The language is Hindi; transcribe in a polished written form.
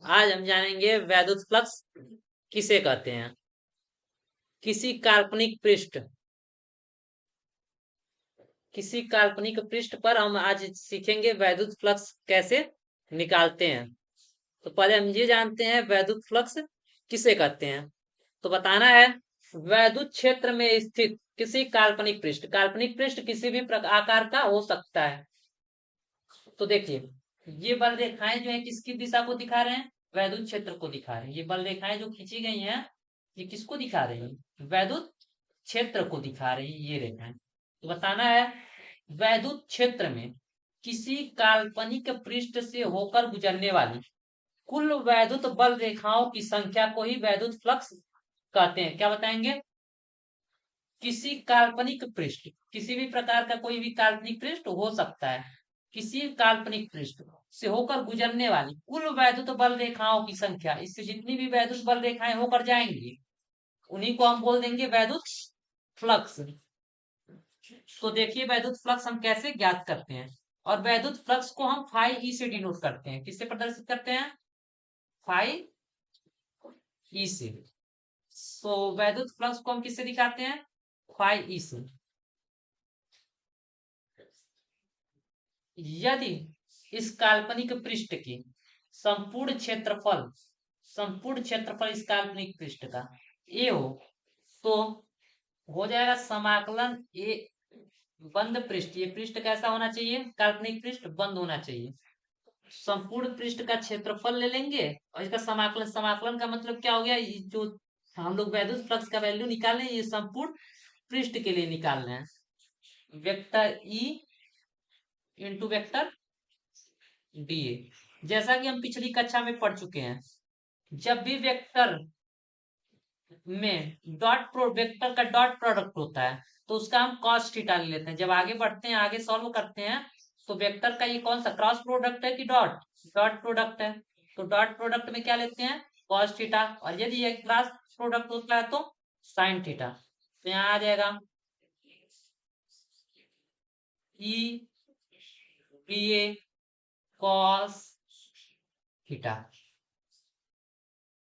आज हम जानेंगे वैद्युत फ्लक्स किसे कहते हैं। किसी काल्पनिक पृष्ठ किसी काल्पनिक पृष्ठ पर हम आज सीखेंगे वैद्युत फ्लक्स कैसे निकालते हैं। तो पहले हम ये जानते हैं वैद्युत फ्लक्स किसे कहते हैं। तो बताना है वैद्युत क्षेत्र में स्थित किसी काल्पनिक पृष्ठ किसी भी आकार का हो सकता है। तो देखिए, ये बल रेखाएं जो है किसकी दिशा को दिखा रहे हैं, वैद्युत क्षेत्र को दिखा रहे हैं। ये बल रेखाएं जो खींची गई हैं ये किसको दिखा रही हैं, वैद्युत क्षेत्र को दिखा रही है ये रेखाएं। तो बताना है वैद्युत क्षेत्र में किसी काल्पनिक पृष्ठ से होकर गुजरने वाली कुल वैद्युत बल रेखाओं की संख्या को ही वैद्युत फ्लक्स कहते हैं। क्या बताएंगे, किसी काल्पनिक पृष्ठ, किसी भी प्रकार का कोई भी काल्पनिक पृष्ठ हो सकता है, किसी काल्पनिक पृष्ठ से होकर गुजरने वाली कुल वैद्युत बल रेखाओं की संख्या, इससे जितनी भी वैद्युत बल रेखाएं होकर जाएंगी उन्हीं को हम बोल देंगे वैद्युत फ्लक्स। तो देखिए वैद्युत फ्लक्स हम कैसे ज्ञात करते हैं, और वैद्युत फ्लक्स को हम फाई ई से डिनोट करते हैं। किससे प्रदर्शित करते हैं, फाई ई से। सो वैद्युत फ्लक्स को हम किससे दिखाते हैं, फाई ई से। यदि इस काल्पनिक पृष्ठ की संपूर्ण क्षेत्रफल संपूर्ण क्षेत्रफल इस काल्पनिक पृष्ठ का ए हो तो हो जाएगा समाकलन ए बंद पृष्ठ। ये पृष्ठ कैसा होना चाहिए, काल्पनिक पृष्ठ बंद होना चाहिए। संपूर्ण पृष्ठ का क्षेत्रफल ले लेंगे और इसका समाकलन, समाकलन का मतलब क्या हो गया, ये जो हम लोग वैद्युत फ्लक्स का वैल्यू निकाल रहे हैं ये संपूर्ण पृष्ठ के लिए निकाल रहे हैं। Vector E into vector D A. जैसा कि हम पिछली कक्षा में पढ़ चुके हैं, जब भी वेक्टर में वेक्टर का डॉट प्रोडक्ट होता है तो उसका हम कॉस थीटा ले लेते हैं। जब आगे बढ़ते हैं, आगे सॉल्व करते हैं, तो वेक्टर का ये कौन सा क्रॉस प्रोडक्ट है कि डॉट डॉट प्रोडक्ट है। तो डॉट प्रोडक्ट में क्या लेते हैं, कॉस थीटा, और यदि ये क्रॉस प्रोडक्ट होता है तो साइन थीटा। तो यहाँ आ जाएगा ई बी ए कॉस थीटा।